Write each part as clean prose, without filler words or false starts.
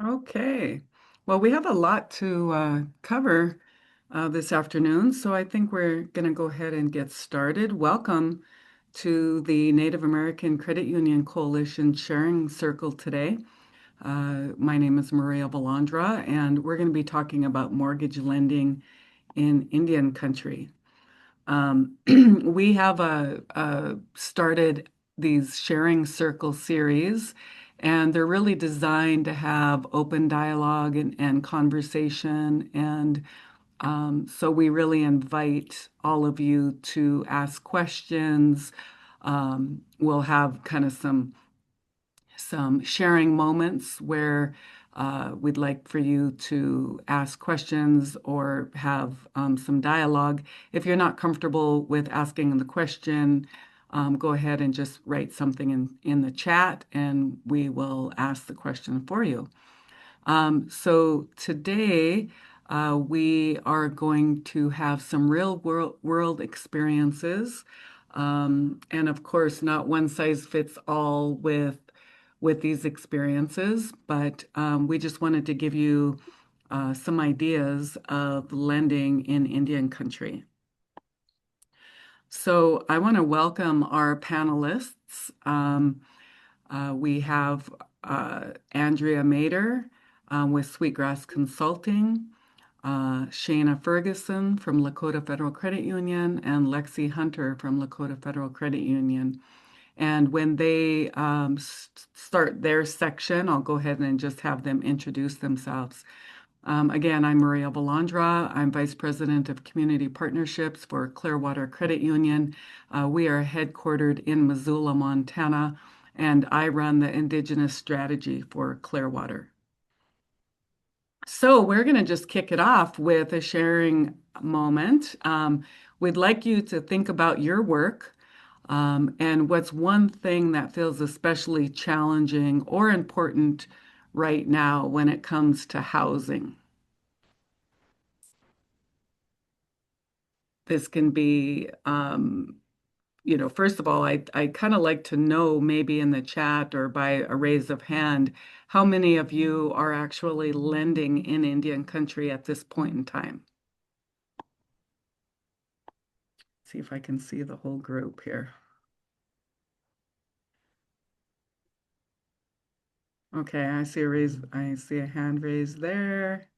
Okay. Well, we have a lot to cover this afternoon, so I think we're going to go ahead and get started. Welcome to the Native American Credit Union Coalition Sharing Circle today. My name is Maria Valandra, and we're going to be talking about mortgage lending in Indian country. We have started these sharing circle series, and they're really designed to have open dialogue and conversation. And so we really invite all of you to ask questions. We'll have kind of some sharing moments where we'd like for you to ask questions or have some dialogue. If you're not comfortable with asking the question, go ahead and just write something in the chat and we will ask the question for you. So today we are going to have some real world experiences. And of course, not one size fits all with these experiences, but we just wanted to give you some ideas of lending in Indian country. So I want to welcome our panelists. We have Andrea Mader with Sweetgrass Consulting, Shayna Ferguson from Lakota Federal Credit Union, and Lexxi Hunter from Lakota Federal Credit Union. And when they start their section, I'll go ahead and just have them introduce themselves. Again, I'm Maria Valandra. I'm Vice President of Community Partnerships for Clearwater Credit Union. We are headquartered in Missoula, Montana, and I run the Indigenous strategy for Clearwater. So we're going to just kick it off with a sharing moment. We'd like you to think about your work. And what's one thing that feels especially challenging or important right now when it comes to housing? This can be, first of all, I kind of like to know maybe in the chat or by a raise of hand, how many of you are actually lending in Indian country at this point in time? See if I can see the whole group here. Okay, I see a hand raised there.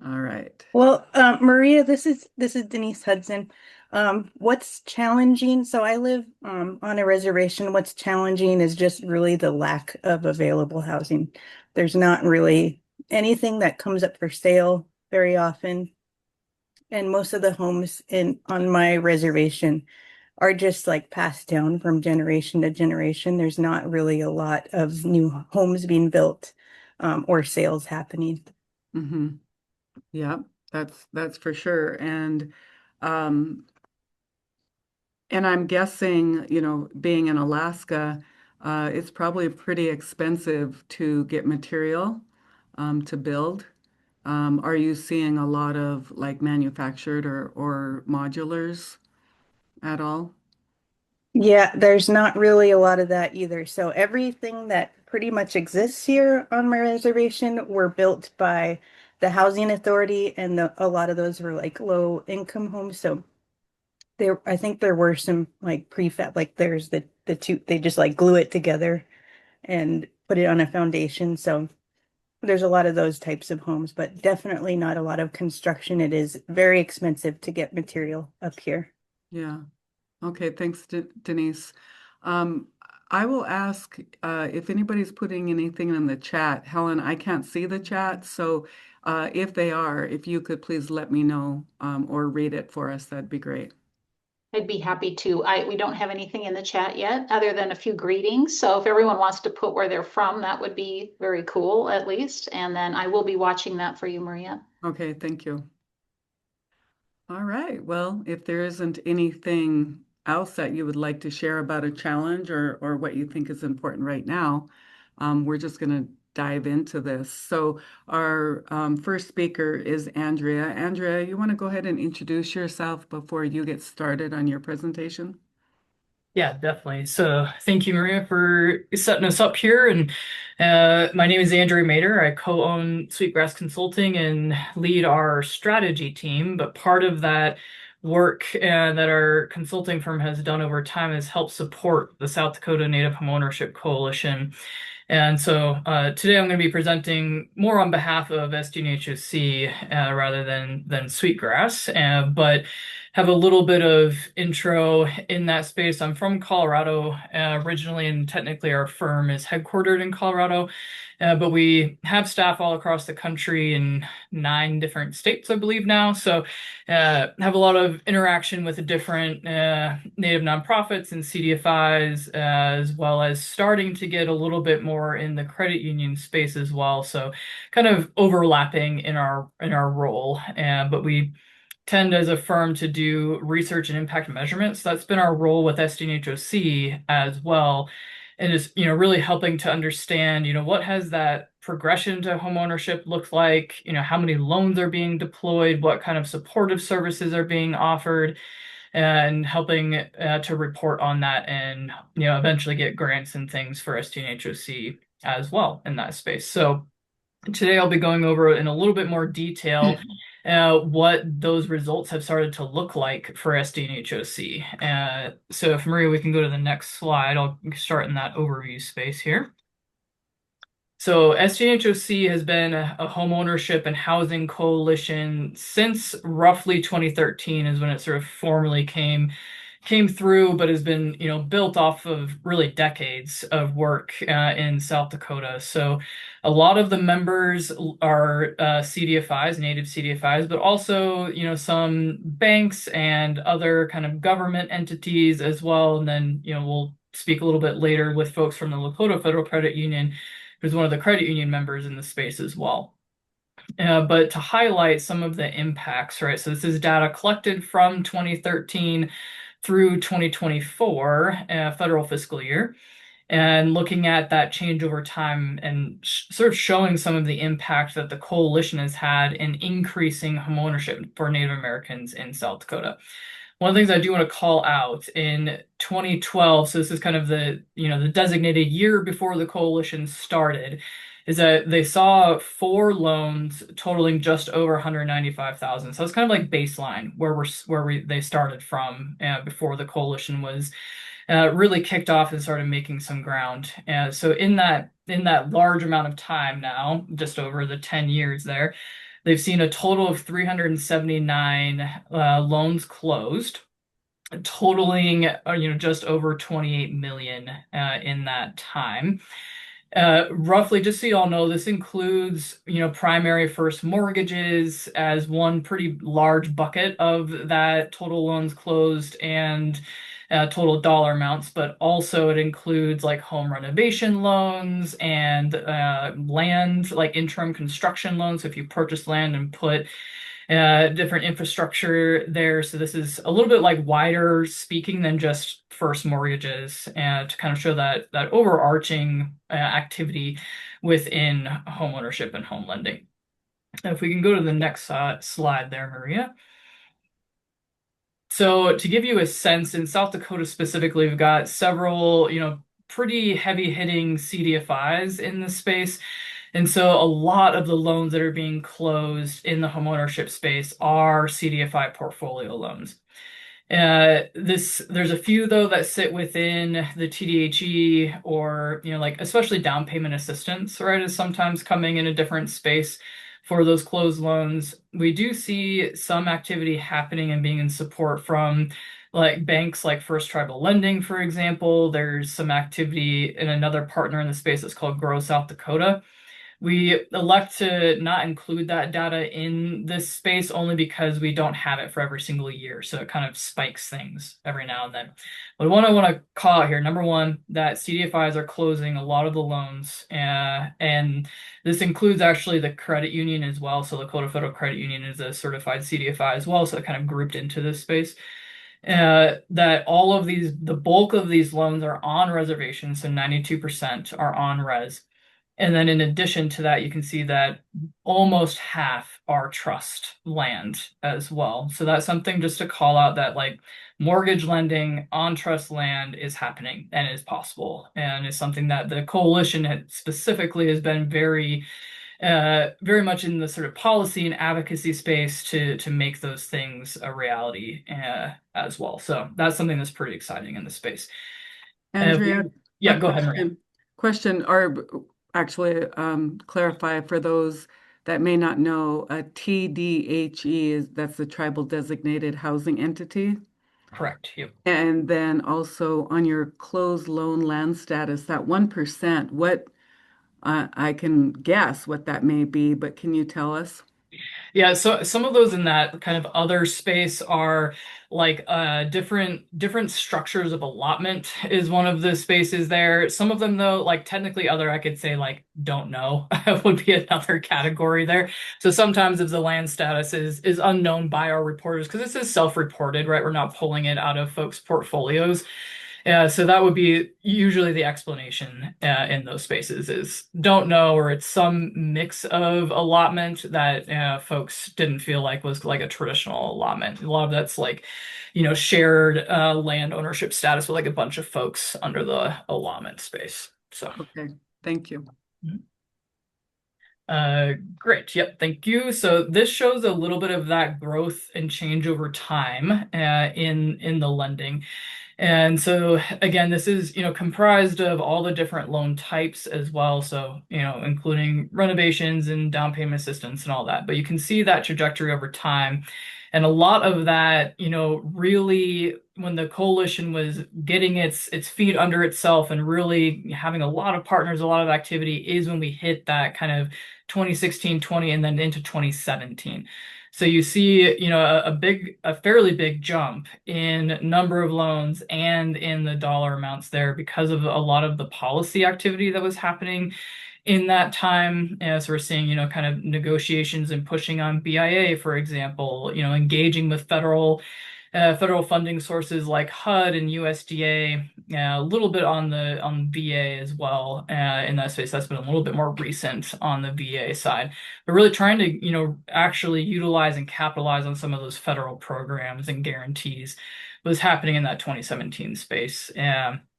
All right. Well, Maria, this is Denise Hudson. What's challenging? So I live on a reservation. What's challenging is just really the lack of available housing. There's not really anything that comes up for sale very often, and most of the homes in on my reservation are just like passed down from generation to generation. There's not really a lot of new homes being built or sales happening. Mm-hmm. Yeah, that's for sure. Um, and I'm guessing, being in Alaska, it's probably pretty expensive to get material to build. Are you seeing a lot of like manufactured or modulars at all? Yeah, there's not really a lot of that either. So everything that pretty much exists here on my reservation were built by the housing authority, and a lot of those were like low income homes. So I think there were some like prefab, like there's the two, they just like glue it together and put it on a foundation. So there's a lot of those types of homes, but definitely not a lot of construction. It is very expensive to get material up here. Yeah. Okay, thanks, Denise. Um, I will ask if anybody's putting anything in the chat. Helen, I can't see the chat, so if they are, if you could please let me know or read it for us, that'd be great. I'd be happy to. We don't have anything in the chat yet other than a few greetings. So if everyone wants to put where they're from, that would be very cool at least. And then I will be watching that for you, Maria. Okay, thank you. All right. Well, if there isn't anything else that you would like to share about a challenge or what you think is important right now, we're just going to dive into this. So our first speaker is Andrea. Andrea, you want to go ahead and introduce yourself before you get started on your presentation? Yeah, definitely. So thank you, Maria, for setting us up here. And my name is Andrea Mater. I co-own Sweetgrass Consulting and lead our strategy team. But part of that work that our consulting firm has done over time is help support the South Dakota Native Homeownership Coalition. And so today I'm going to be presenting more on behalf of SDNHOC rather than Sweetgrass, but have a little bit of intro in that space. I'm from Colorado originally, and technically our firm is headquartered in Colorado, but we have staff all across the country in 9 different states, I believe now. So have a lot of interaction with the different Native nonprofits and CDFIs, as well as starting to get a little bit more in the credit union space as well. So kind of overlapping in our role, but we tend as a firm to do research and impact measurements. That's been our role with SDNHOC as well. And is, really helping to understand, what has that progression to homeownership look like? How many loans are being deployed? What kind of supportive services are being offered? And helping to report on that and, eventually get grants and things for SDNHOC as well in that space. So today I'll be going over in a little bit more detail what those results have started to look like for SDNHOC. So if Maria, we can go to the next slide, I'll start in that overview space here. So SDNHOC has been a home ownership and housing coalition since roughly 2013 is when it sort of formally came through, but has been, built off of really decades of work in South Dakota. So a lot of the members are CDFIs, native CDFIs, but also, some banks and other kind of government entities as well. And then, we'll speak a little bit later with folks from the Lakota Federal Credit Union, who's one of the credit union members in the space as well. But to highlight some of the impacts, right? So this is data collected from 2013 through 2024 federal fiscal year, and looking at that change over time and sort of showing some of the impact that the coalition has had in increasing homeownership for Native Americans in South Dakota. One of the things I do want to call out in 2012, so this is kind of the designated year before the coalition started, is that they saw 4 loans totaling just over 195,000. So it's kind of like baseline they started from before the coalition was really kicked off and started making some ground. So in that large amount of time now, just over the 10 years there, they've seen a total of 379 loans closed, totaling just over 28 million in that time. Roughly, just so you all know, this includes, primary first mortgages as one pretty large bucket of that total loans closed and total dollar amounts, but also it includes like home renovation loans and land, like interim construction loans. So if you purchase land and put different infrastructure there. So this is a little bit like wider speaking than just first mortgages, and to kind of show that overarching activity within homeownership and home lending. If we can go to the next slide there, Maria. So to give you a sense, in South Dakota specifically, we've got several, pretty heavy hitting CDFIs in the space. And so a lot of the loans that are being closed in the homeownership space are CDFI portfolio loans. There's a few though that sit within the TDHE or, like especially down payment assistance, right, is sometimes coming in a different space for those closed loans. We do see some activity happening and being in support from like banks like First Tribal Lending, for example. There's some activity in another partner in the space that's called Grow South Dakota. We elect to not include that data in this space only because we don't have it for every single year. So it kind of spikes things every now and then. But what I want to call out here, number one, that CDFIs are closing a lot of the loans. And this includes actually the credit union as well. So the Lakota Federal Credit Union is a certified CDFI as well. So it kind of grouped into this space. That all of the bulk of these loans are on reservation. So 92% are on res. And then in addition to that, you can see that almost half are trust land as well. So that's something just to call out, that like mortgage lending on trust land is happening and is possible, and is something that the coalition specifically has been very much in the sort of policy and advocacy space to make those things a reality as well. So that's something that's pretty exciting in the space. Andrea, a Yeah, go ahead, Maria. question, or actually clarify for those that may not know, a TDHE that's the tribal designated housing entity. Correct. Yep. And then also on your closed loan land status, that 1%, what I can guess what that may be, but can you tell us? Yeah, so some of those in that kind of other space are like different structures of allotment is one of the spaces there. Some of them though, like technically other, I could say like don't know would be another category there. So sometimes if the land status is unknown by our reporters, because this is self-reported, right? We're not pulling it out of folks' portfolios. So that would be usually the explanation in those spaces is don't know, or it's some mix of allotment that folks didn't feel like was like a traditional allotment. A lot of that's like, shared land ownership status with like a bunch of folks under the allotment space. So. Okay, thank you. Great. Yep. Thank you. So this shows a little bit of that growth and change over time in the lending. And so again, this is, comprised of all the different loan types as well. So, including renovations and down payment assistance and all that. But you can see that trajectory over time. And a lot of that, really when the coalition was getting its feet under itself and really having a lot of partners, a lot of activity is when we hit that kind of 2016, 20, and then into 2017. So you see, a fairly big jump in number of loans and in the dollar amounts there because of a lot of the policy activity that was happening in that time. As we're seeing, kind of negotiations and pushing on BIA, for example, engaging with federal funding sources like HUD and USDA, a little bit on VA as well. In that space, that's been a little bit more recent on the VA side, but really trying to, actually utilize and capitalize on some of those federal programs and guarantees was happening in that 2017 space.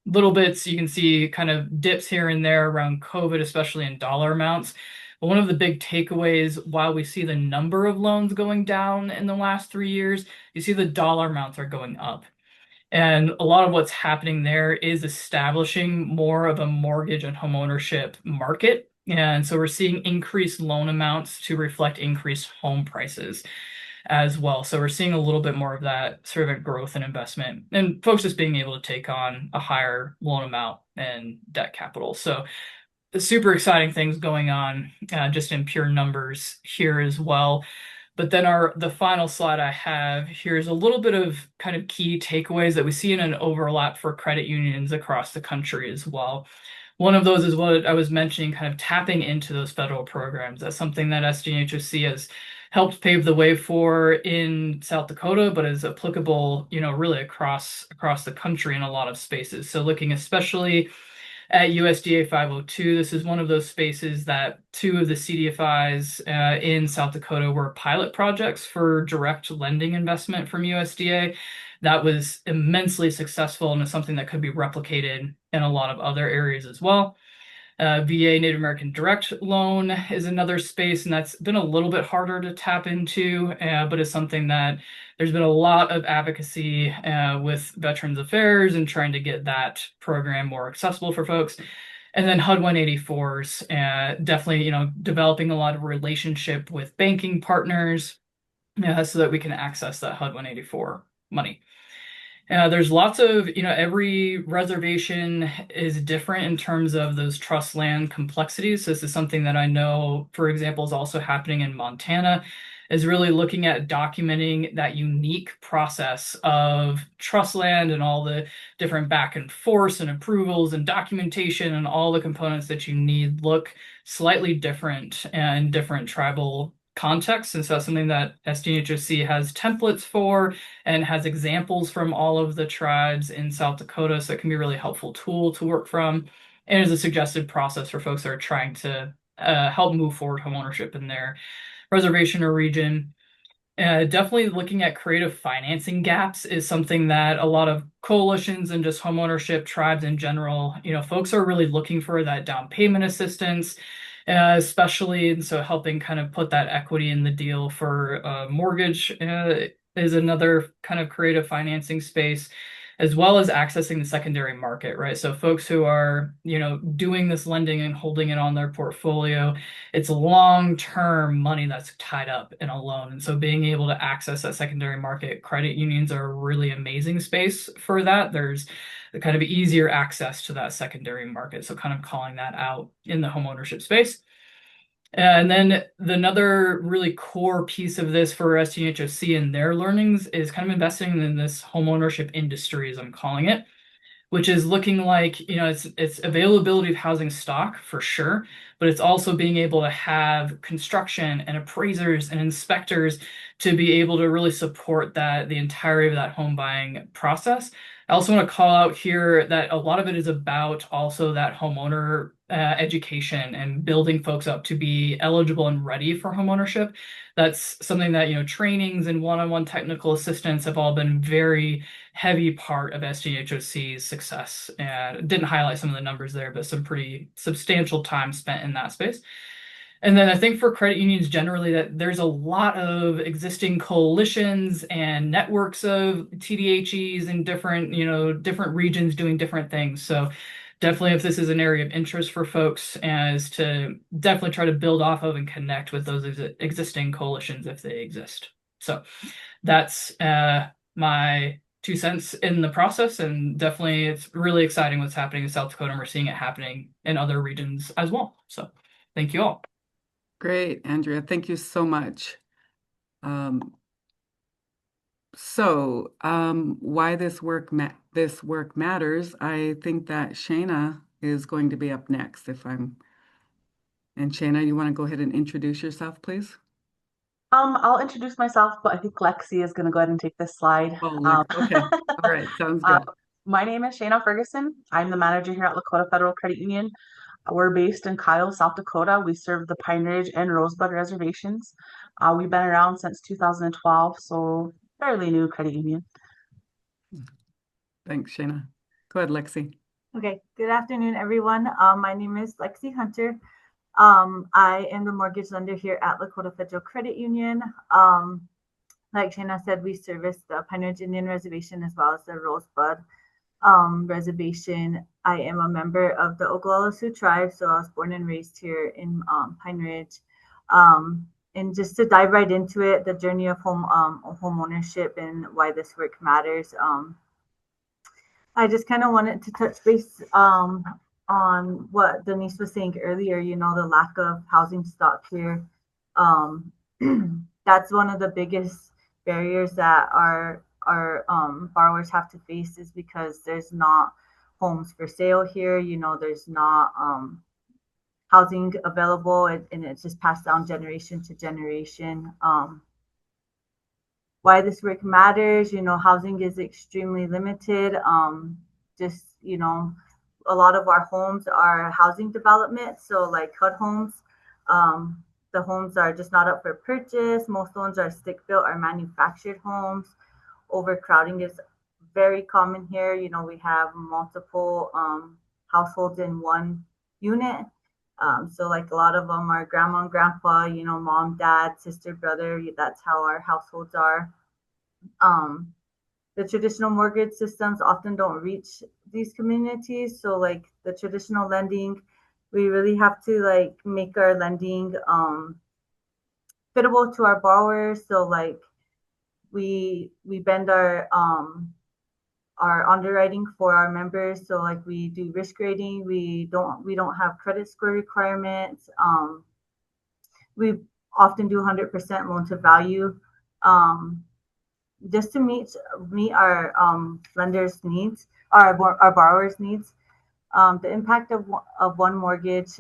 Little bits you can see kind of dips here and there around COVID, especially in dollar amounts. But one of the big takeaways, while we see the number of loans going down in the last 3 years, you see the dollar amounts are going up. And a lot of what's happening there is establishing more of a mortgage and homeownership market. And so we're seeing increased loan amounts to reflect increased home prices as well. So we're seeing a little bit more of that sort of a growth and investment and folks just being able to take on a higher loan amount and debt capital. So super exciting things going on just in pure numbers here as well. But then the final slide I have here is a little bit of kind of key takeaways that we see in an overlap for credit unions across the country as well. One of those is what I was mentioning, kind of tapping into those federal programs. That's something that SDHOC has helped pave the way for in South Dakota, but is applicable, really across the country in a lot of spaces. So looking especially at USDA 502. This is one of those spaces that two of the CDFIs in South Dakota were pilot projects for direct lending investment from USDA. That was immensely successful and is something that could be replicated in a lot of other areas as well. VA Native American Direct Loan is another space, and that's been a little bit harder to tap into, but it's something that there's been a lot of advocacy with Veterans Affairs and trying to get that program more accessible for folks. And then HUD 184s, definitely, developing a lot of relationship with banking partners so that we can access that HUD 184 money. There's lots of, every reservation is different in terms of those trust land complexities. So this is something that I know, for example, is also happening in Montana, is really looking at documenting that unique process of trust land and all the different back and forth and approvals and documentation and all the components that you need look slightly different in different tribal context. And so that's something that SDHOC has templates for and has examples from all of the tribes in South Dakota. So it can be a really helpful tool to work from and is a suggested process for folks that are trying to help move forward homeownership in their reservation or region. Definitely looking at creative financing gaps is something that a lot of coalitions and just homeownership tribes in general, folks are really looking for that down payment assistance, especially, and so helping kind of put that equity in the deal for mortgage is another kind of creative financing space, as well as accessing the secondary market, right? So folks who are, doing this lending and holding it on their portfolio, it's long-term money that's tied up in a loan. And so being able to access that secondary market, credit unions are a really amazing space for that. There's the kind of easier access to that secondary market. So kind of calling that out in the homeownership space. And then another really core piece of this for STHOC and their learnings is kind of investing in this homeownership industry, as I'm calling it, which is looking like, it's availability of housing stock for sure, but it's also being able to have construction and appraisers and inspectors to be able to really support the entirety of that home buying process. I also want to call out here that a lot of it is about also that homeowner education and building folks up to be eligible and ready for homeownership. That's something that, trainings and one-on-one technical assistance have all been very heavy part of SDHOC's success. And didn't highlight some of the numbers there, but some pretty substantial time spent in that space. And then I think for credit unions generally, that there's a lot of existing coalitions and networks of TDHEs in different regions doing different things. So definitely if this is an area of interest for folks, as to definitely try to build off of and connect with those existing coalitions if they exist. So that's my 2 cents in the process, and definitely it's really exciting what's happening in South Dakota, and we're seeing it happening in other regions as well. So thank you all. Great, Andrea. Thank you so much. Um, why this work matters, I think that Shayna is going to be up next. And Shayna, you want to go ahead and introduce yourself, please? I'll introduce myself, but I think Lexi is going to go ahead and take this slide. Oh, Lex, okay. All right, sounds uh, good. my name is Shayna Ferguson. I'm the manager here at Lakota Federal Credit Union. We're based in Kyle, South Dakota. We serve the Pine Ridge and Rosebud reservations. We've been around since 2012, so fairly new credit union. Thanks, Shayna. Go ahead, Lexi. Okay, good afternoon, everyone. My name is Lexi Hunter. I am the mortgage lender here at Lakota Federal Credit Union. Like Shayna said, we service the Pine Ridge Indian Reservation as well as the Rosebud Reservation. I am a member of the Oglala Sioux tribe, so I was born and raised here in Pine Ridge. And just to dive right into it, the journey of home ownership and why this work matters. I just kind of wanted to touch base on what Denise was saying earlier, the lack of housing stock here. That's one of the biggest barriers that our borrowers have to face, is because there's not homes for sale here. There's not housing available, and it's just passed down generation to generation. Why this work matters, housing is extremely limited. A lot of our homes are housing development, so like HUD homes. The homes are just not up for purchase. Most homes are stick built or manufactured homes. Overcrowding is very common here. We have multiple households in one unit. So like a lot of them are grandma and grandpa, mom, dad, sister, brother. That's how our households are. The traditional mortgage systems often don't reach these communities. So like the traditional lending, we really have to like make our lending fittable to our borrowers. So like we bend our underwriting for our members. So like we do risk rating. We don't have credit score requirements. We often do 100% loan to value. Just to meet our lenders' needs, our borrowers' needs. The impact of one mortgage,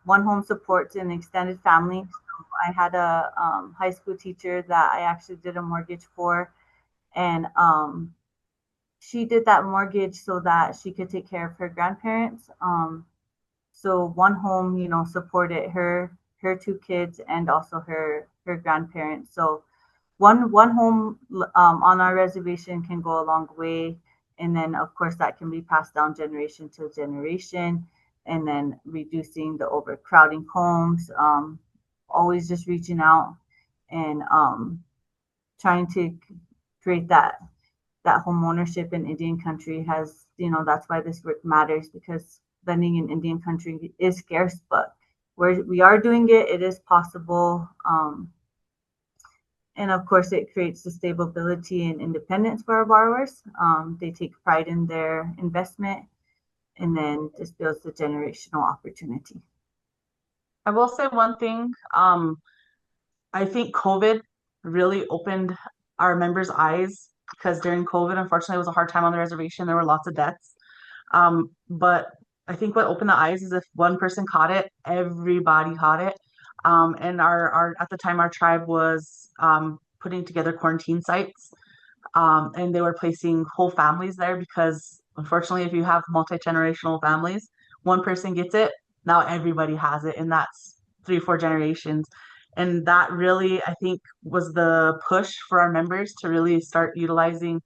one home supports an extended family. So I had a high school teacher that I actually did a mortgage for, and she did that mortgage so that she could take care of her grandparents. So one home, supported her two kids and also her grandparents. So one home on our reservation can go a long way. And then, of course, that can be passed down generation to generation. And then reducing the overcrowding homes, always just reaching out and trying to create that home ownership in Indian country has, that's why this work matters, because lending in Indian country is scarce, but we are doing it. It is possible. And of course, it creates the stability and independence for our borrowers. They take pride in their investment, and then this builds the generational opportunity. I will say one thing. I think COVID really opened our members' eyes because during COVID, unfortunately, it was a hard time on the reservation. There were lots of deaths. But I think what opened the eyes is if one person caught it, everybody caught it. And our at the time our tribe was putting together quarantine sites, and they were placing whole families there because unfortunately, if you have multi-generational families, one person gets it, now everybody has it, and that's 3 or 4 generations. And that really, I think, was the push for our members to really start utilizing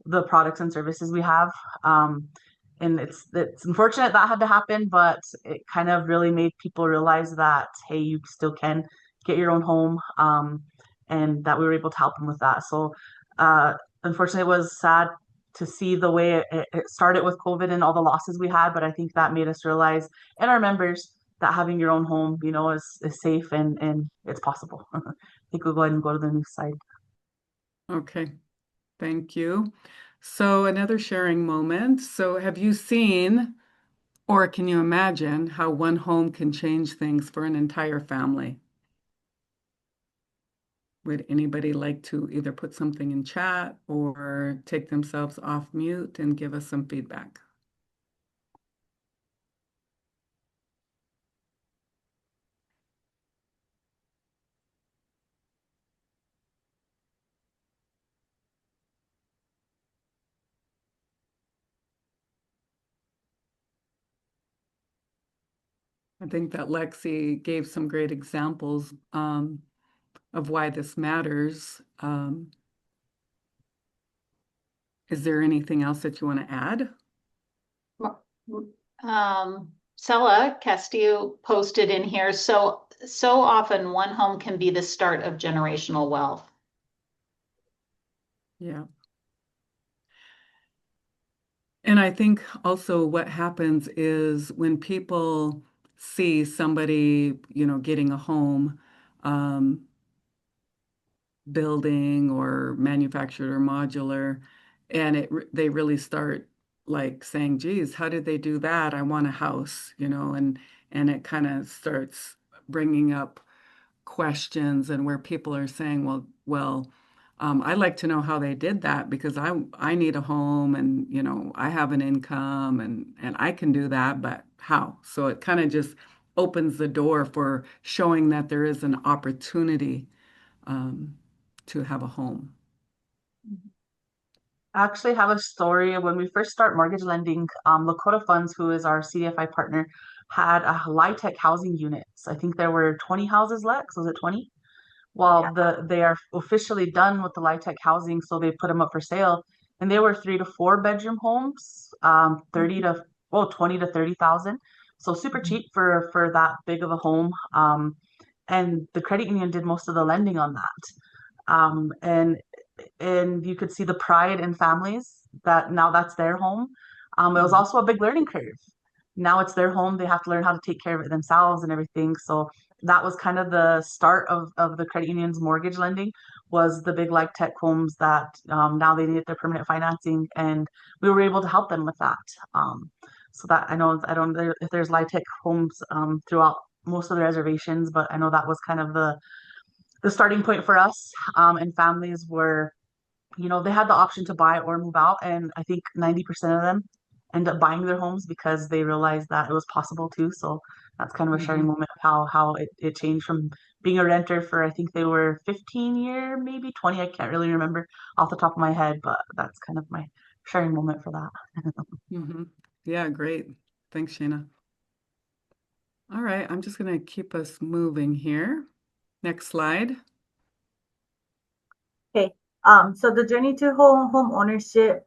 the products and services we have. And it's unfortunate that had to happen, but it kind of really made people realize that hey, you still can get your own home, and that we were able to help them with that. So, uh, unfortunately, it was sad to see the way it started with COVID and all the losses we had, but I think that made us realize and our members that having your own home, is safe and it's possible. I think we'll go ahead and go to the news side. Okay, thank you. So another sharing moment. So have you seen or can you imagine how one home can change things for an entire family? Would anybody like to either put something in chat or take themselves off mute and give us some feedback? I think that Lexi gave some great examples of why this matters. Is there anything else that you want to add? Sella Castillo posted in here, so often one home can be the start of generational wealth. Yeah. And I think also what happens is when people see somebody, getting a home, um, building or manufactured or modular, and they really start like saying, geez, how did they do that? I want a house, and it kind of starts bringing up questions and where people are saying, I'd like to know how they did that because I need a home and I have an income and I can do that, but how? So it kind of just opens the door for showing that there is an opportunity um, to have a home. I actually have a story. When we first start mortgage lending, Lakota Funds, who is our CDFI partner, had a LIHTC housing units. I think there were 20 houses, Lex. Was it 20? Yeah. Well, they are officially done with the LIHTC housing, so they put them up for sale. And they were 3 to 4 bedroom homes, 30 to, well, 20 to 30,000. So super Mhm. cheap for that big of a home. And the credit union did most of the lending on that. Um, and and you could see the pride in families that now that's their home. It was Mhm. also a big learning curve. Now it's their home; they have to learn how to take care of it themselves and everything. So that was kind of the start of the credit union's mortgage lending was the big like tech homes that now they needed their permanent financing, and we were able to help them with that. So that I don't know if there's live tech homes throughout most of the reservations, but I know that was kind of the starting point for us. And families were they had the option to buy or move out, and I think 90% of them end up buying their homes because they realized that it was possible too. So that's kind of a sharing Mhm. moment of how it changed from being a renter for I think they were 15 year, maybe 20. I can't really remember off the top of my head, but that's kind of my sharing moment for that. Mhm. Yeah, great. Thanks, Shayna. All right, I'm just going to keep us moving here. Next slide. Okay. So the journey to home ownership,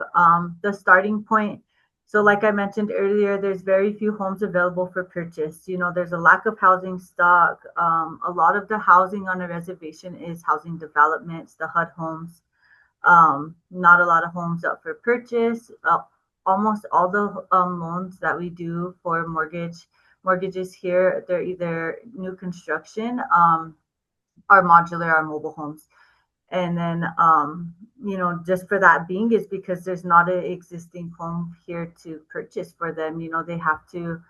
the starting point. So like I mentioned earlier, there's very few homes available for purchase. There's a lack of housing stock. A lot of the housing on a reservation is housing developments, the HUD homes. Not a lot of homes up for purchase. Almost all the loans that we do for mortgages here, they're either new construction, or modular or mobile homes. And then, just for that being is because there's not an existing home here to purchase for them. They have to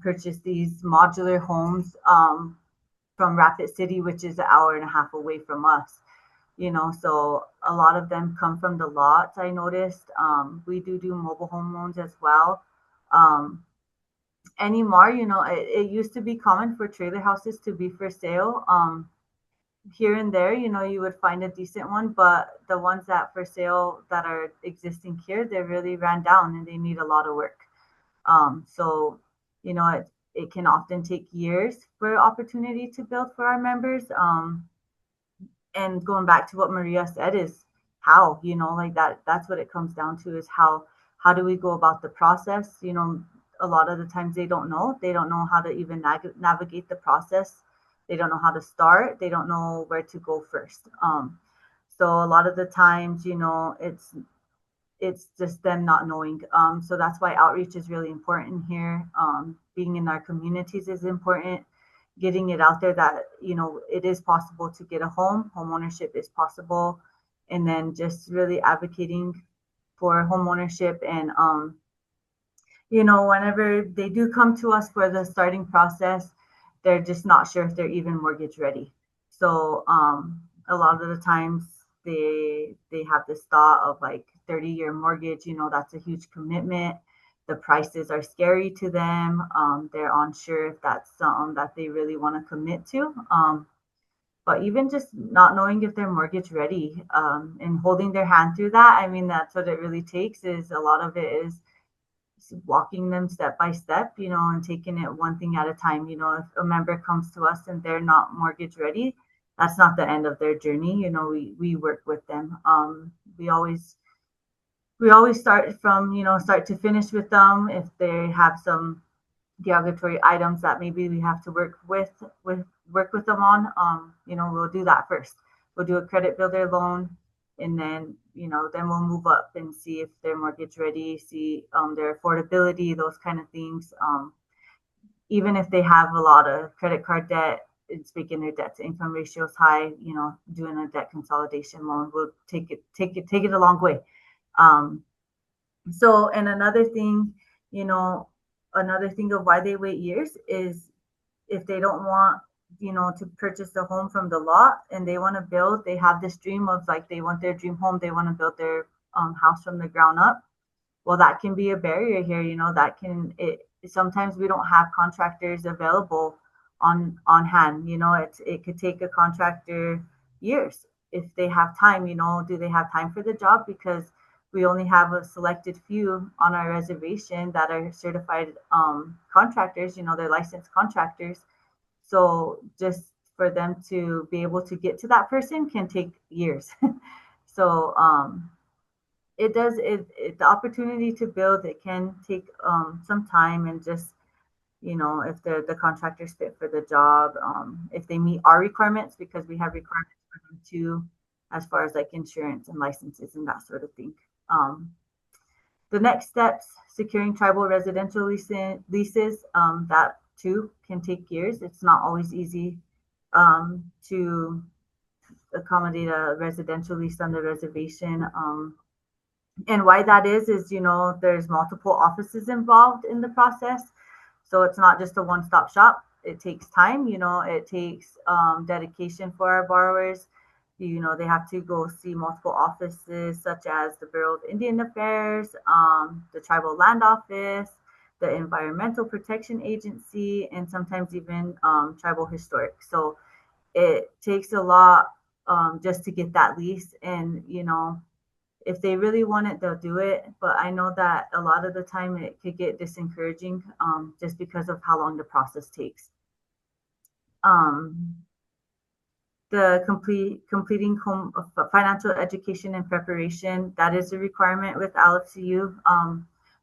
purchase these modular homes from Rapid City, which is an hour and a half away from us. So a lot of them come from the lots. I noticed we do mobile home loans as well. Um, Anymore, it used to be common for trailer houses to be for sale. Here and there, you would find a decent one, but the ones that for sale that are existing here, they really ran down and they need a lot of work. So, it can often take years for opportunity to build for our members. And going back to what Maria said is how, like that's what it comes down to is how do we go about the process? A lot of the times they don't know how to even navigate the process. They don't know how to start. They don't know where to go first. So a lot of the times, it's just them not knowing. So that's why outreach is really important here. Being in our communities is important. Getting it out there that it is possible to get a home ownership is possible, and then just really advocating for home ownership. And whenever they do come to us for the starting process, they're just not sure if they're even mortgage ready. So a lot of the times they have this thought of like 30-year mortgage. That's a huge commitment. The prices are scary to them. They're unsure if that's something that they really want to commit to. But even just not knowing if they're mortgage ready, and holding their hand through that, I mean, that's what it really takes. Is a lot of it is walking them step by step, and taking it one thing at a time. If a member comes to us and they're not mortgage ready, that's not the end of their journey. We work with them. We always start from, start to finish with them. If they have some derogatory items that maybe we have to work with them on, we'll do that first. We'll do a credit builder loan, and then we'll move up and see if they're mortgage ready, see their affordability, those kind of things. Even if they have a lot of credit card debt, it's making their debt to income ratios high, doing a debt consolidation loan will take it a long way. And another thing of why they wait years is if they don't want, to purchase a home from the lot and they want to build, they have this dream of like, they want their dream home, they want to build their house from the ground up. Well, that can be a barrier here. Sometimes we don't have contractors available on hand. It could take a contractor years if they have time. Do they have time for the job? Because we only have a selected few on our reservation that are certified contractors. They're licensed contractors. So just for them to be able to get to that person can take years. So it does the opportunity to build, it can take some time, and just if the contractors fit for the job, if they meet our requirements, because we have requirements for them too, as far as like insurance and licenses and that sort of thing. The next steps: securing tribal residential leases, that too can take years. It's not always easy to accommodate a residential lease on the reservation. And why that is there's multiple offices involved in the process. So it's not just a one-stop shop. It takes time. It takes dedication for our borrowers. They have to go see multiple offices, such as the Bureau of Indian Affairs, the Tribal Land Office, the Environmental Protection Agency, and sometimes even Tribal Historic. So it takes a lot just to get that lease. And if they really want it, they'll do it. But I know that a lot of the time it could get discouraging, just because of how long the process takes. Um, the completing home financial education and preparation, that is a requirement with LFCU.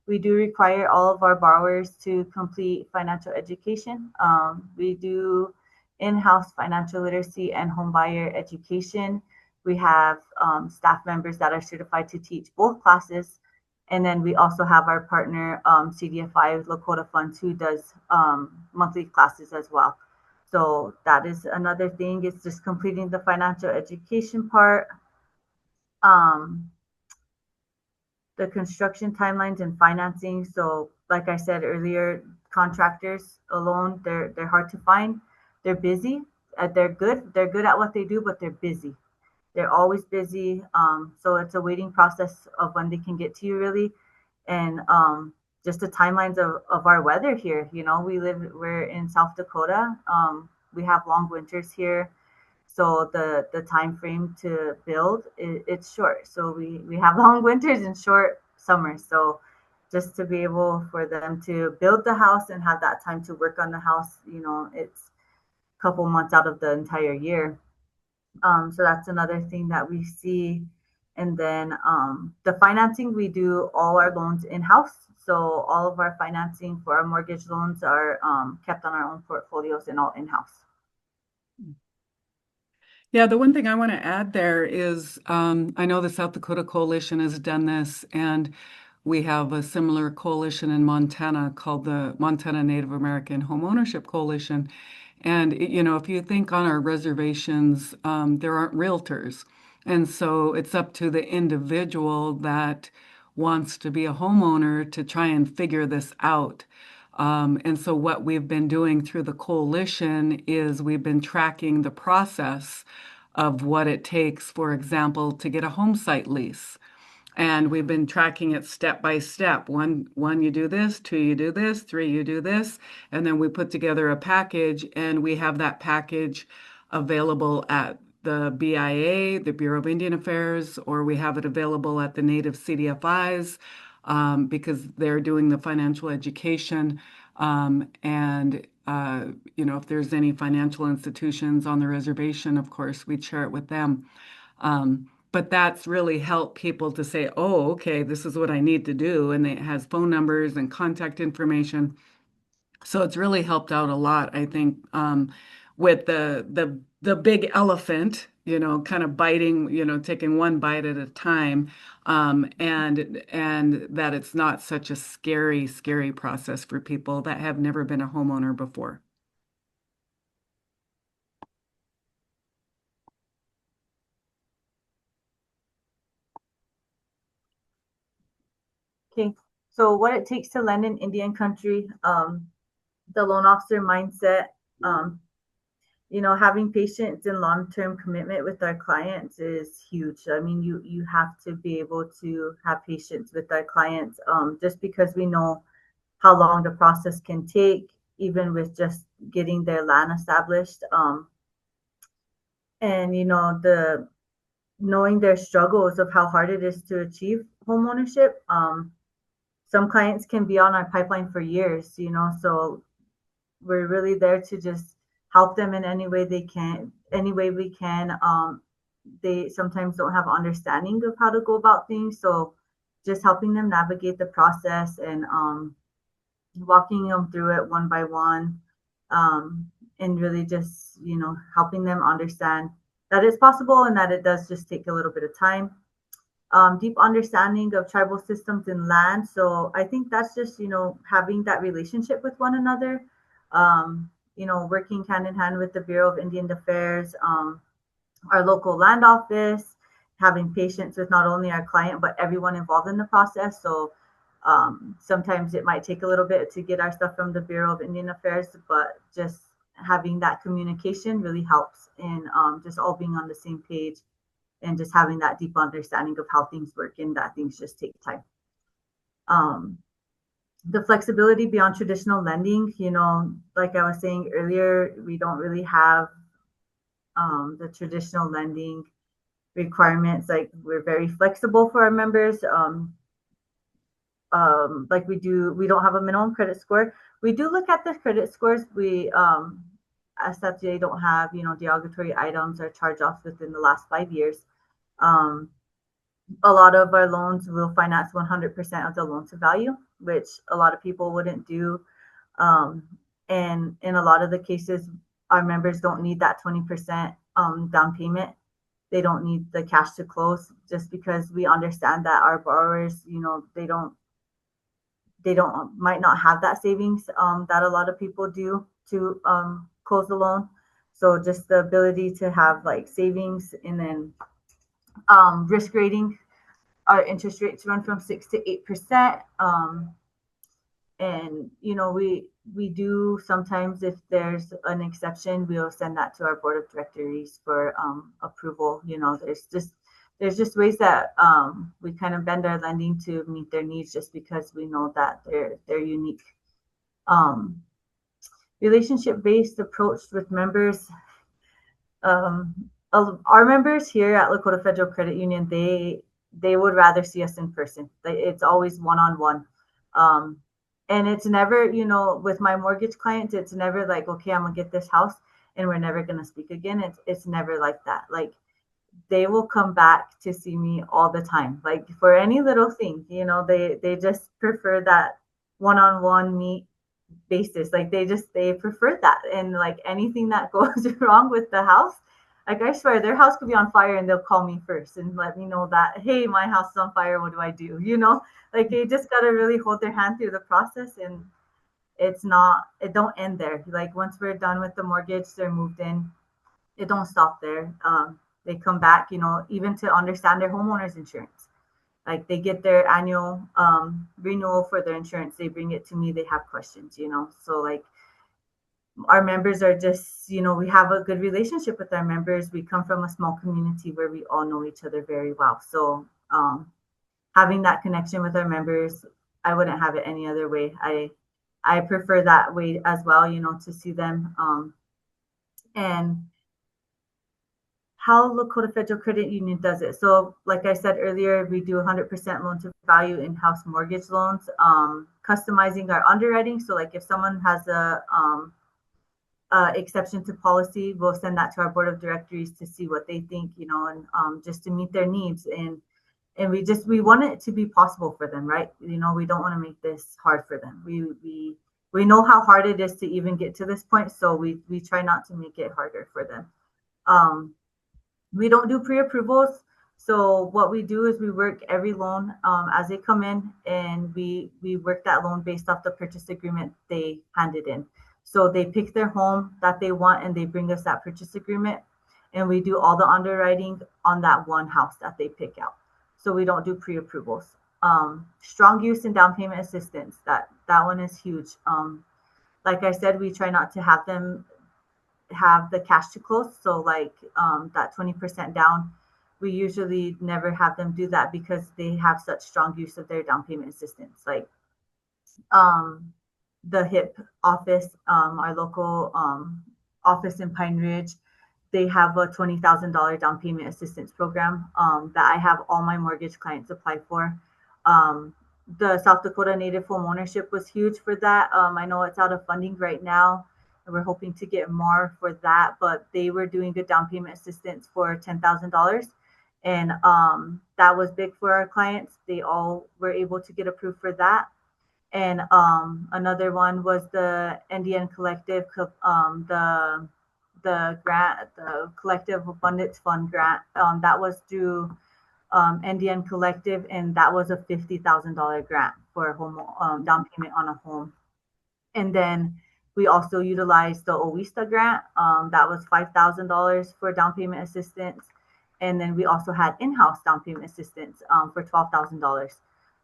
We do require all of our borrowers to complete financial education. We do in-house financial literacy and home buyer education. We have staff members that are certified to teach both classes. And then we also have our partner, CDFI Lakota Funds, who does monthly classes as well. So that is another thing. It's just completing the financial education part. The construction timelines and financing. So like I said earlier, contractors alone, they're hard to find. They're busy. They're good. They're good at what they do, but they're busy. They're always busy. So it's a waiting process of when they can get to you really. And just the timelines of our weather here. You know, we're in South Dakota. We have long winters here. So the time frame to build it's short. So we have long winters and short summers. So just to be able for them to build the house and have that time to work on the house, you know, it's a couple months out of the entire year. So that's another thing that we see. And then the financing, we do all our loans in-house. So all of our financing for our mortgage loans are kept on our own portfolios and all in-house. Yeah, the one thing I want to add there is I know the South Dakota Coalition has done this, and we have a similar coalition in Montana called the Montana Native American Homeownership Coalition. And, you know, if you think on our reservations, there aren't realtors. And so it's up to the individual that wants to be a homeowner to try and figure this out. And so what we've been doing through the coalition is we've been tracking the process of what it takes, for example, to get a home site lease. And we've been tracking it step by step. One, you do this, two, you do this, three, you do this. And then we put together a package, and we have that package available at the BIA, the Bureau of Indian Affairs, or we have it available at the Native CDFIs because they're doing the financial education. And you know, if there's any financial institutions on the reservation, of course, we'd share it with them. But that's really helped people to say, oh, okay, this is what I need to do. And it has phone numbers and contact information. So it's really helped out a lot, I think, with the big elephant, you know, kind of biting, you know, taking one bite at a time, and that it's not such a scary process for people that have never been a homeowner before. Okay, so what it takes to lend in Indian country, the loan officer mindset, you know, having patience and long-term commitment with our clients is huge. I mean, you have to be able to have patience with our clients, just because we know how long the process can take, even with just getting their land established. And you know, the knowing their struggles of how hard it is to achieve homeownership. Some clients can be on our pipeline for years, you know, so we're really there to just help them in any way they can, any way we can. They sometimes don't have understanding of how to go about things, so just helping them navigate the process and walking them through it one by one, and really just, you know, helping them understand that it's possible and that it does just take a little bit of time. Deep understanding of tribal systems and land. So I think that's just, you know, having that relationship with one another, you know, working hand in hand with the Bureau of Indian Affairs, our local land office, having patience with not only our client, but everyone involved in the process. So sometimes it might take a little bit to get our stuff from the Bureau of Indian Affairs, but just having that communication really helps in just all being on the same page and just having that deep understanding of how things work and that things just take time. The flexibility beyond traditional lending, you know, like I was saying earlier, we don't really have the traditional lending requirements. Like we're very flexible for our members. Like we don't have a minimum credit score. We do look at the credit scores. as that they don't have, derogatory items or charge-offs within the last 5 years. A lot of our loans will finance 100% of the loan to value, which a lot of people wouldn't do. And in a lot of the cases, our members don't need that 20% down payment. They don't need the cash to close, just because we understand that our borrowers, they might not have that savings that a lot of people do to close the loan. So just the ability to have like savings, and then risk rating, our interest rates run from 6 to 8%. And we do sometimes, if there's an exception, we'll send that to our board of directors for approval. There's just ways that we kind of bend our lending to meet their needs, just because we know that they're unique. Relationship-based approach with members. Our members here at Lakota Federal Credit Union, they would rather see us in person. It's always one-on-one. And it's never, with my mortgage clients, it's never like, okay, I'm gonna get this house and we're never gonna speak again. It's never like that. Like, they will come back to see me all the time. Like, for any little thing, they just prefer that one-on-one meet basis. Like, they prefer that. And like, anything that goes wrong with the house, like, I swear their house could be on fire and they'll call me first and let me know that, hey, my house is on fire, what do I do? Like, they just got to really hold their hand through the process. And it don't end there. Like, once we're done with the mortgage, they're moved in, it don't stop there. They come back, even to understand their homeowner's insurance. Like, they get their annual renewal for their insurance, they bring it to me, they have questions. So like, our members are just, we have a good relationship with our members. We come from a small community where we all know each other very well. So having that connection with our members, I wouldn't have it any other way. I prefer that way as well, to see them. And how Lakota Federal Credit Union does it. So like I said earlier, we do 100% loan to value in-house mortgage loans, customizing our underwriting. So like, if someone has a exception to policy, we'll send that to our board of directors to see what they think, and just to meet their needs. And we want it to be possible for them, right? We don't want to make this hard for them. We know how hard it is to even get to this point, so we try not to make it harder for them. We don't do pre-approvals. So what we do is we work every loan as they come in, and we work that loan based off the purchase agreement they handed in. So they pick their home that they want and they bring us that purchase agreement, and we do all the underwriting on that one house that they pick out. So we don't do pre-approvals. Strong use and down payment assistance. That one is huge. Like I said, we try not to have them have the cash to close. So like that 20% down, we usually never have them do that, because they have such strong use of their down payment assistance. Like the HIP office, our local office in Pine Ridge, they have a $20,000 down payment assistance program that I have all my mortgage clients apply for. The South Dakota Native Homeownership was huge for that. I know it's out of funding right now, and we're hoping to get more for that, but they were doing good down payment assistance for $10,000. And that was big for our clients. They all were able to get approved for that. And another one was the Indian Collective, the grant, the Collective Abundance Fund grant. That was through Indian Collective, and that was a $50,000 grant for a home down payment on a home. And then we also utilized the OWISTA grant. That was $5,000 for down payment assistance. And then we also had in-house down payment assistance for $12,000.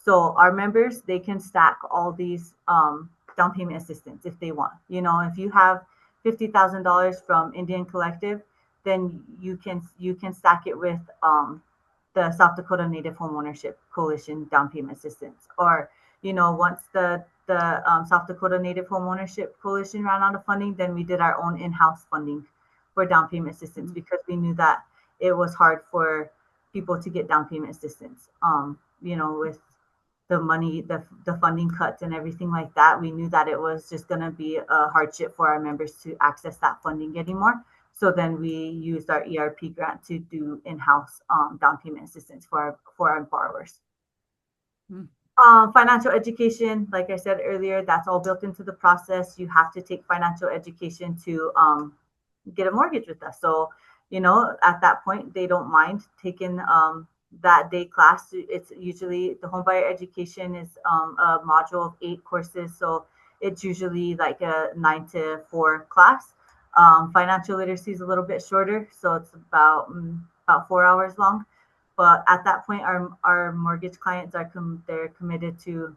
So our members, they can stack all these down payment assistance if they want. If you have $50,000 from Indian Collective, then you can stack it with the South Dakota Native Homeownership Coalition down payment assistance. Or once the South Dakota Native Homeownership Coalition ran out of funding, then we did our own in-house funding for down payment assistance, because we knew that it was hard for people to get down payment assistance. With money, the funding cuts and everything like that, we knew that it was just going to be a hardship for our members to access that funding anymore. So then we used our ERP grant to do in-house down payment assistance for our borrowers. Hmm. Financial education, like I said earlier, that's all built into the process. You have to take financial education to get a mortgage with us. So, at that point, they don't mind taking that day class. It's usually the home buyer education is a module of 8 courses. So it's usually like a 9 to 4 class. Financial literacy is a little bit shorter. So it's about 4 hours long. But at that point, our mortgage clients they're committed to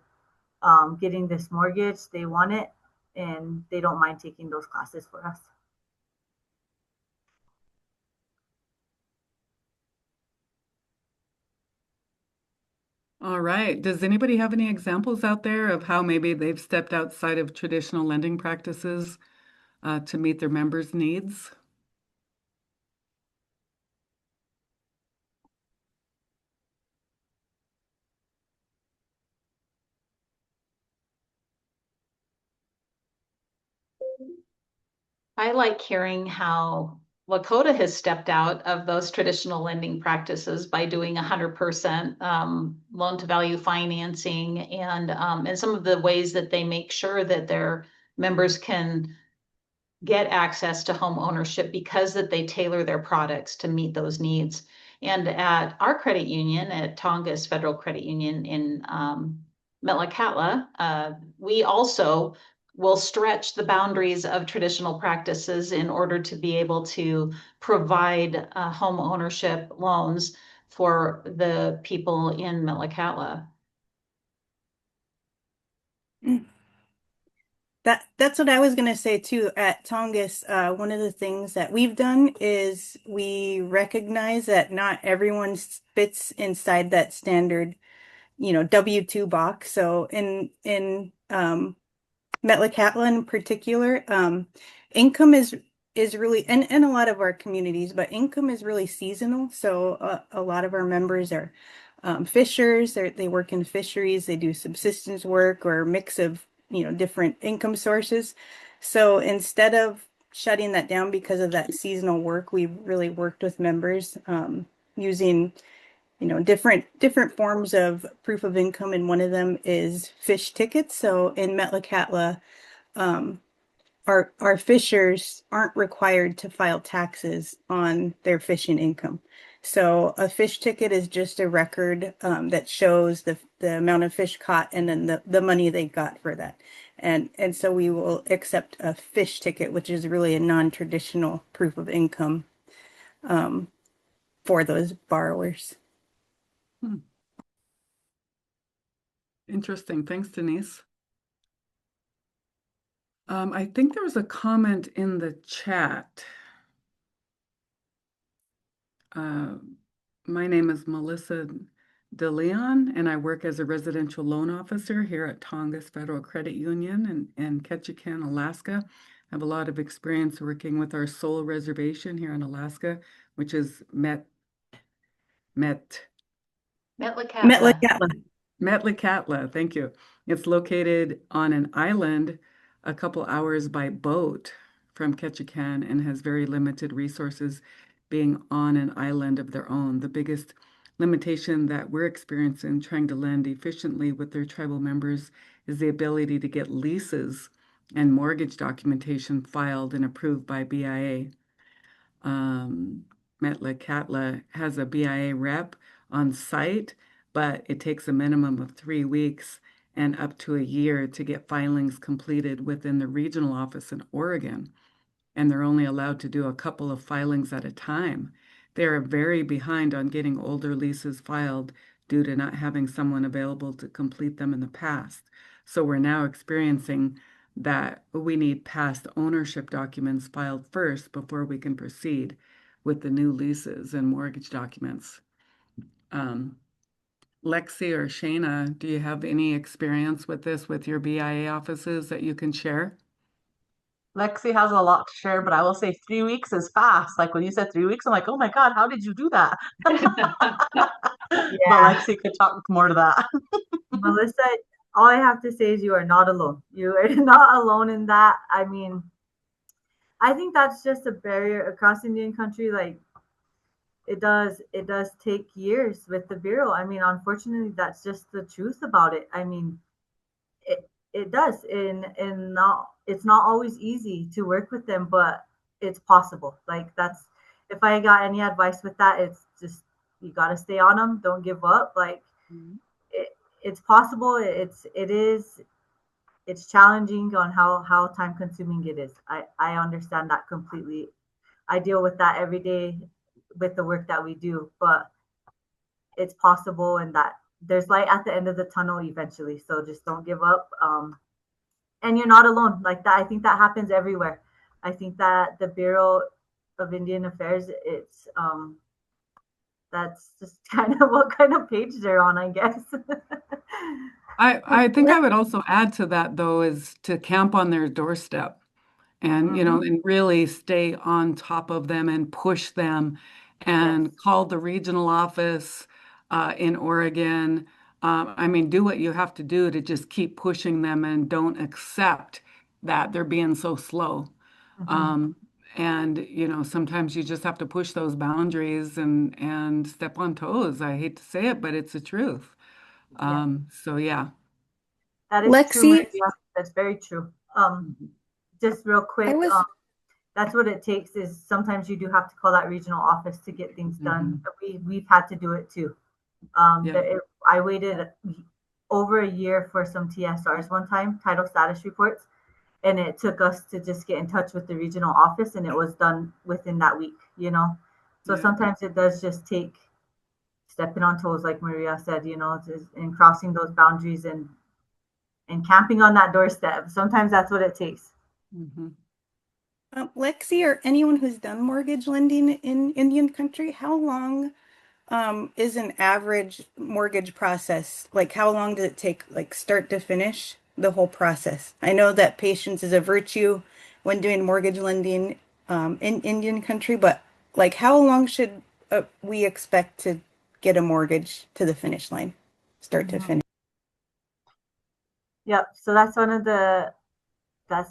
getting this mortgage. They want it, and they don't mind taking those classes for us. All right. Does anybody have any examples out there of how maybe they've stepped outside of traditional lending practices to meet their members' needs? I like hearing how Lakota has stepped out of those traditional lending practices by doing 100% loan to value financing and some of the ways that they make sure that their members can get access to home ownership because that they tailor their products to meet those needs. And at our credit union, at Tongass Federal Credit Union in Metlakatla, we also will stretch the boundaries of traditional practices in order to be able to provide home ownership loans for the people in Metlakatla. That's what I was gonna say too. At Tongass, one of the things that we've done is we recognize that not everyone fits inside that standard, W-2 box. So in Metlakatla in particular, income is really and a lot of our communities, but income is really seasonal. So a lot of our members are fishers. They work in fisheries. They do subsistence work or a mix of different income sources. So instead of shutting that down because of that seasonal work, we really worked with members using different forms of proof of income, and one of them is fish tickets. So in Metlakatla, um, our fishers aren't required to file taxes on their fishing income. So a fish ticket is just a record that shows the amount of fish caught and then the money they got for that. And so we will accept a fish ticket, which is really a non-traditional proof of income for those borrowers. Hmm. Interesting. Thanks, Denise. I think there was a comment in the chat. My name is Melissa DeLeon, and I work as a residential loan officer here at Tongass Federal Credit Union in Ketchikan, Alaska. I have a lot of experience working with our sole reservation here in Alaska, which is Metlakatla. Metlakatla, thank you. It's located on an island a couple hours by boat from Ketchikan and has very limited resources being on an island of their own. The biggest limitation that we're experiencing trying to lend efficiently with their tribal members is the ability to get leases and mortgage documentation filed and approved by BIA. Metlakatla has a BIA rep on site, but it takes a minimum of 3 weeks and up to a year to get filings completed within the regional office in Oregon. And they're only allowed to do a couple of filings at a time. They are very behind on getting older leases filed due to not having someone available to complete them in the past. So we're now experiencing that we need past ownership documents filed first before we can proceed with the new leases and mortgage documents. Lexxi or Shayna, do you have any experience with this with your BIA offices that you can share? Lexi has a lot to share, but I will say 3 weeks is fast. Like when you said 3 weeks, I'm like, oh my God, how did you do that? But Yeah, Lexi could talk more to that. Melissa, all I have to say is you are not alone. You are not alone in that. I mean, I think that's just a barrier across Indian country. Like it does take years with the bureau. I mean, unfortunately, that's just the truth about it. I mean, it does, and not it's not always easy to work with them, but it's possible. Like that's if I got any advice with that, it's just you got to stay on them. Don't give up. Like Mhm. it, it's possible. It's challenging on how time consuming it is. I understand that completely. I deal with that every day with the work that we do, but it's possible and that there's light at the end of the tunnel eventually. So just don't give up. And you're not alone like that. I think that happens everywhere. I think that the Bureau of Indian Affairs, that's just kind of what kind of page they're on, I guess. I think I would also add to that though is to camp on their doorstep and Hmm. and really stay on top of them and push them Yes. and call the regional office in Oregon. I mean, do what you have to do to just keep pushing them and don't accept that they're being so slow. Hmm. Um, and sometimes you just have to push those boundaries and step on toes. I hate to say it, but it's the truth. Yeah. So yeah. That is true, Lexi, Maria. That's very true. Mhm. Just real I quick, was, that's what it takes is sometimes you do have to call that regional office to get things done. Mhm. We've had to do it too. Yeah. I waited over a year for some TSRs one time, title status reports, and it took us to just get in touch with the regional office, and it was done within that week. So Yeah. sometimes it does just take stepping on toes, like Maria said, and crossing those boundaries and camping on that doorstep. Sometimes that's what it takes. Mhm. Lexi, or anyone who's done mortgage lending in Indian country, how long is an average mortgage process? Like, how long does it take, like, start to finish, the whole process? I know that patience is a virtue when doing mortgage lending in Indian country, but like, how long should we expect to get a mortgage to the finish line, start to Mhm. finish? Yep. So that's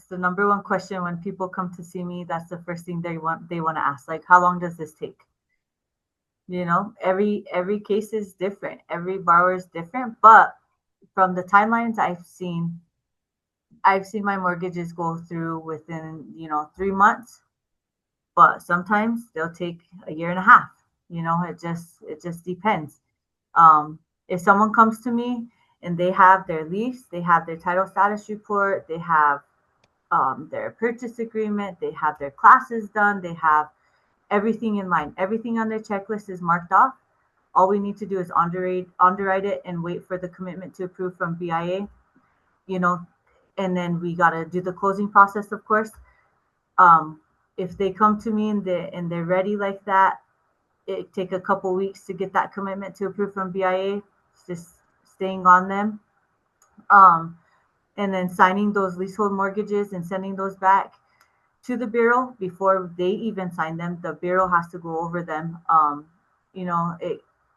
the number one question when people come to see me. That's the first thing they want to ask, like, how long does this take? Every case is different. Every borrower is different, but from the timelines I've seen my mortgages go through within 3 months, but sometimes they'll take a year and a half. It just depends. If someone comes to me and they have their lease, they have their title status report, they have their purchase agreement, they have their classes done, they have everything in line, everything on their checklist is marked off. All we need to do is underwrite it and wait for the commitment to approve from BIA, you know, and then we got to do the closing process, of course. Um, if they come to me and they're ready like that, it take a couple weeks to get that commitment to approve from BIA. It's just staying on them, um, and then signing those leasehold mortgages and sending those back to the bureau before they even sign them. The bureau has to go over them.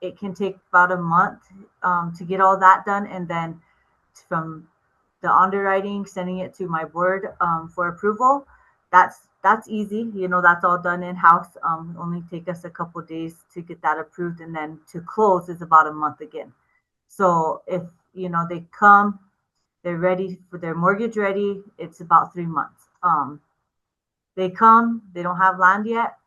It can take about a month to get all that done, and then from the underwriting, sending it to my board for approval. That's easy. That's all done in house. Only take us a couple days to get that approved, and then to close is about a month again. So if they come, they're ready for their mortgage ready. It's about 3 months. They come, they don't have land yet.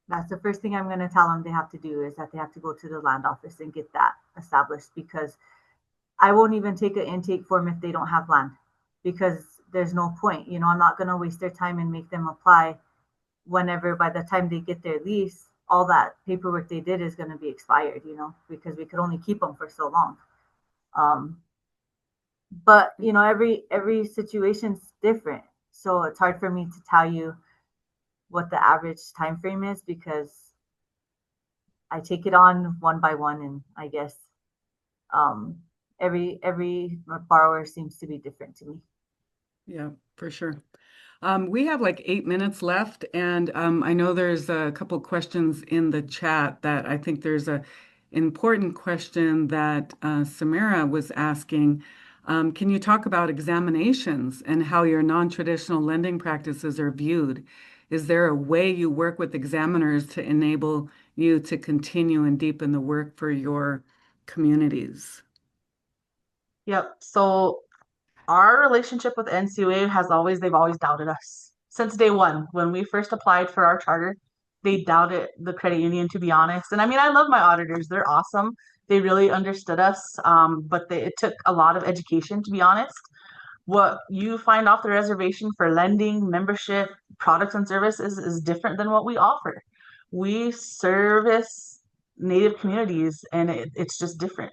That's the first thing I'm going to tell them they have to do is that they have to go to the land office and get that established, because I won't even take an intake form if they don't have land, because there's no point. I'm not going to waste their time and make them apply whenever by the time they get their lease, all that paperwork they did is going to be expired, because we could only keep them for so long. Um, but every situation's different. So it's hard for me to tell you what the average time frame is, because I take it on one by one, and I guess um, every borrower seems to be different to me. Yeah, for sure. We have like 8 minutes left, and I know there's a couple questions in the chat that I think there's a important question that Samara was asking. Can you talk about examinations and how your non-traditional lending practices are viewed? Is there a way you work with examiners to enable you to continue and deepen the work for your communities? Yep. So our relationship with NCUA they've always doubted us since day one. When we first applied for our charter, they doubted the credit union, to be honest. And I mean, I love my auditors. They're awesome. They really understood us. It took a lot of education, to be honest. What you find off the reservation for lending, membership, products and services is different than what we offer. We service Native communities and it's just different.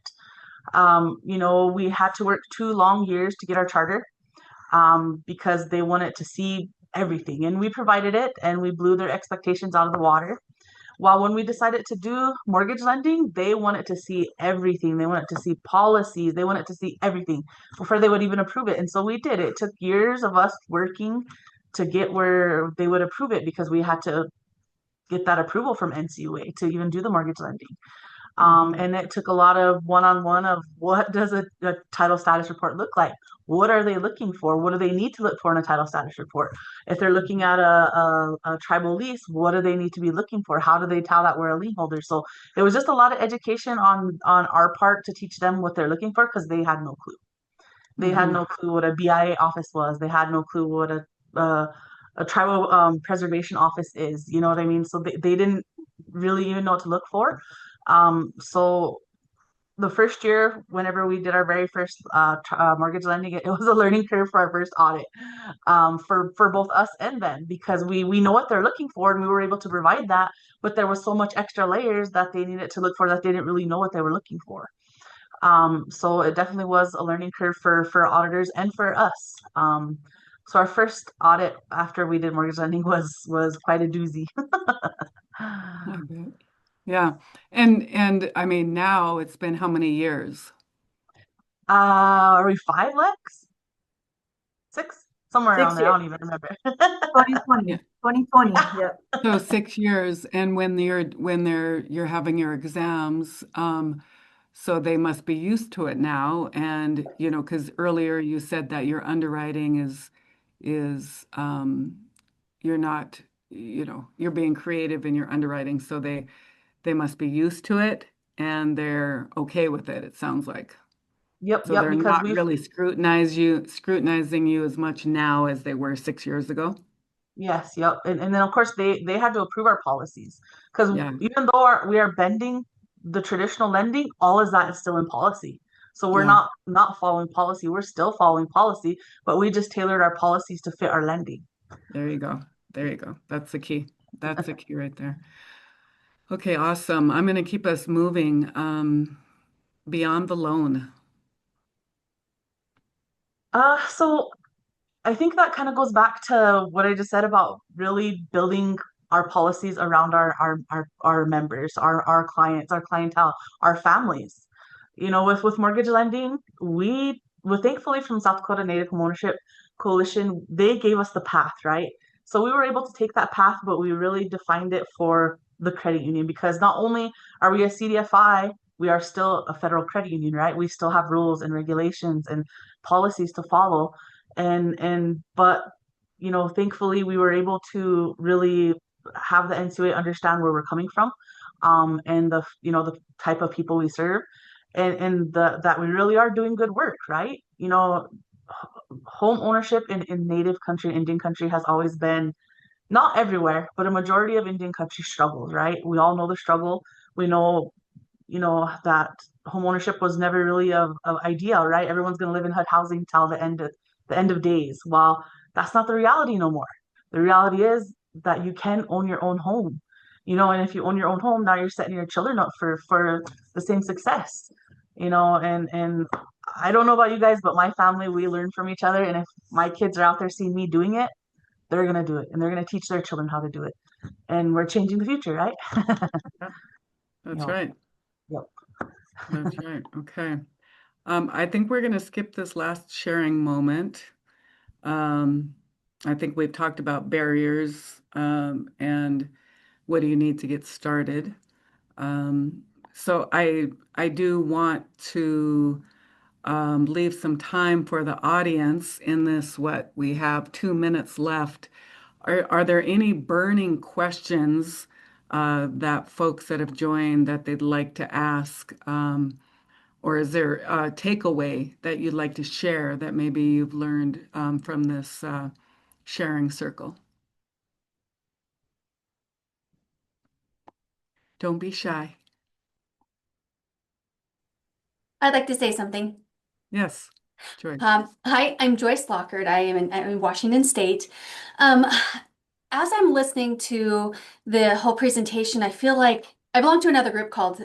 We had to work 2 long years to get our charter because they wanted to see everything. And we provided it and we blew their expectations out of the water. While when we decided to do mortgage lending, they wanted to see everything. They wanted to see policies. They wanted to see everything before they would even approve it. And so we did. It took years of us working to get where they would approve it because we had to get that approval from NCUA to even do the mortgage lending. And it took a lot of one-on-one of what does a title status report look like? What are they looking for? What do they need to look for in a title status report? If they're looking at a tribal lease, what do they need to be looking for? How do they tell that we're a lien holder? So it was just a lot of education on our part to teach them what they're looking for because they had no clue. They had no clue what a BIA office was. They had no clue what a tribal preservation office is. You know what I mean? So they didn't really even know what to look for. So the first year, whenever we did our very first mortgage lending, it was a learning curve for our first audit for both us and them because we know what they're looking for and we were able to provide that, but there was so much extra layers that they needed to look for that they didn't really know what they were looking for. So it definitely was a learning curve for auditors and for us. So our first audit after we did mortgage lending was quite a doozy. I bet. Yeah. And I mean, now it's been how many years? Are we 5 Lex? 6? Somewhere around Six there. I years. don't even remember. 2020. Yeah. 2020. Yep. So 6 years, and you're having your exams, so they must be used to it now. And because earlier you said that your underwriting is you're not, you're being creative in your underwriting, so they must be used to it and they're okay with it, it sounds like. Yep, So yep, they're because not we've really scrutinizing you as much now as they were 6 years ago. yes, yep. And then of course they had to approve our policies. Because Yeah, even though we are bending the traditional lending, all of that is still in policy. So we're yeah. not following policy. We're still following policy, but we just tailored our policies to fit our lending. There you go. There you go. That's the key. That's the key right there. Okay, awesome. I'm going to keep us moving beyond the loan. So I think that kind of goes back to what I just said about really building our policies around our members, our clients, our clientele, our families. With mortgage lending, we thankfully from South Dakota Native Homeownership Coalition, they gave us the path, right? So we were able to take that path, but we really defined it for the credit union because not only are we a CDFI, we are still a federal credit union, right? We still have rules and regulations and policies to follow but thankfully we were able to really have the NCUA understand where we're coming from, and the type of people we serve, and that we really are doing good work, right? Home ownership in Native country, Indian country has always been not everywhere, but a majority of Indian country struggles, right? We all know the struggle. We know that home ownership was never really of ideal, right? Everyone's going to live in HUD housing till the end of days. Well, that's not the reality no more. The reality is that you can own your own home, and if you own your own home, now you're setting your children up for the same success, and I don't know about you guys, but my family, we learn from each other, and if my kids are out there seeing me doing it, they're gonna do it, and they're gonna teach their children how to do it, and we're changing the future, right? Yeah, that's Yep, right. yep. That's right. Okay. I think we're going to skip this last sharing moment. Um, I think we've talked about barriers and what do you need to get started. Um, So I do want to leave some time for the audience in this, what we have 2 minutes left. Are there any burning questions that folks that have joined that they'd like to ask? Or is there a takeaway that you'd like to share that maybe you've learned from this sharing circle? Don't be shy. I'd like to say something. Yes, Joyce. Hi, I'm Joyce Lockard. I'm in Washington State. Um, as I'm listening to the whole presentation, I feel like I belong to another group called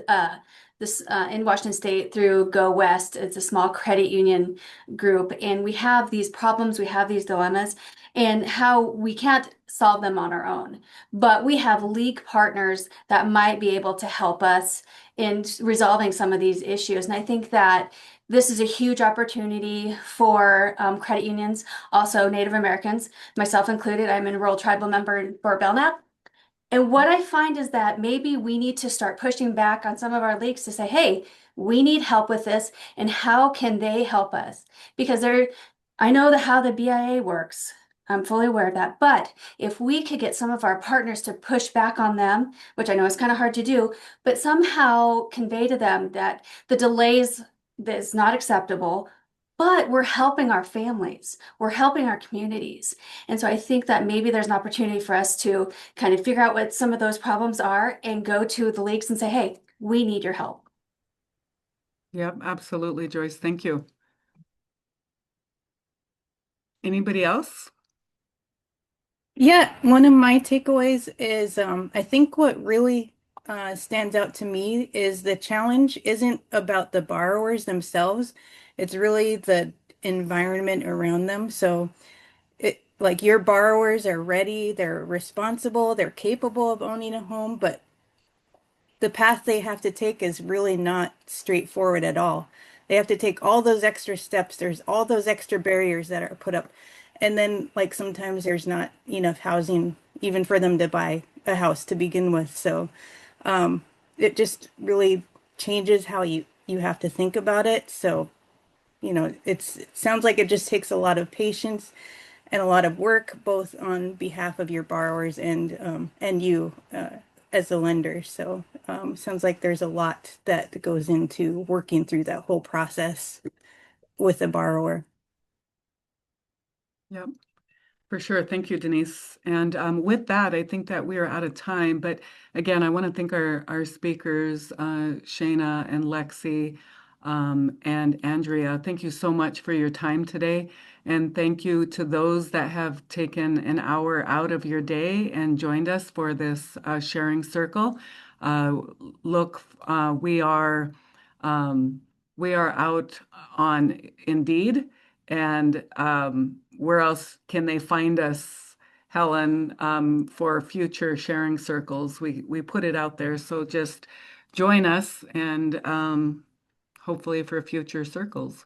this in Washington State through Go West. It's a small credit union group, and we have these problems, we have these dilemmas, and how we can't solve them on our own. But we have league partners that might be able to help us in resolving some of these issues. And I think that this is a huge opportunity for credit unions, also Native Americans, myself included. I'm an enrolled tribal member in Fort Belknap. And what I find is that maybe we need to start pushing back on some of our leagues to say, hey, we need help with this, and how can they help us? Because I know how the BIA works. I'm fully aware of that. But if we could get some of our partners to push back on them, which I know is kind of hard to do, but somehow convey to them that the delays that is not acceptable, but we're helping our families, we're helping our communities. And so I think that maybe there's an opportunity for us to kind of figure out what some of those problems are and go to the leagues and say, hey, we need your help. Yep, absolutely, Joyce. Thank you. Anybody else? Yeah, one of my takeaways is I think what really stands out to me is the challenge isn't about the borrowers themselves. It's really the environment around them. So like your borrowers are ready, they're responsible, they're capable of owning a home, but the path they have to take is really not straightforward at all. They have to take all those extra steps. There's all those extra barriers that are put up. And then, like, sometimes there's not enough housing even for them to buy a house to begin with. So, it just really changes how you have to think about it. So, it sounds like it just takes a lot of patience and a lot of work, both on behalf of your borrowers and you as a lender. So sounds like there's a lot that goes into working through that whole process with the borrower. Yep. For sure. Thank you, Denise. And with that, I think that we are out of time. But again, I want to thank our speakers, Shayna and Lexxi, and Andrea. Thank you so much for your time today. And thank you to those that have taken an hour out of your day and joined us for this sharing circle. Uh, look, we are out on Indeed. And where else can they find us, Helen, for future sharing circles? We put it out there, so just join us and hopefully for future circles.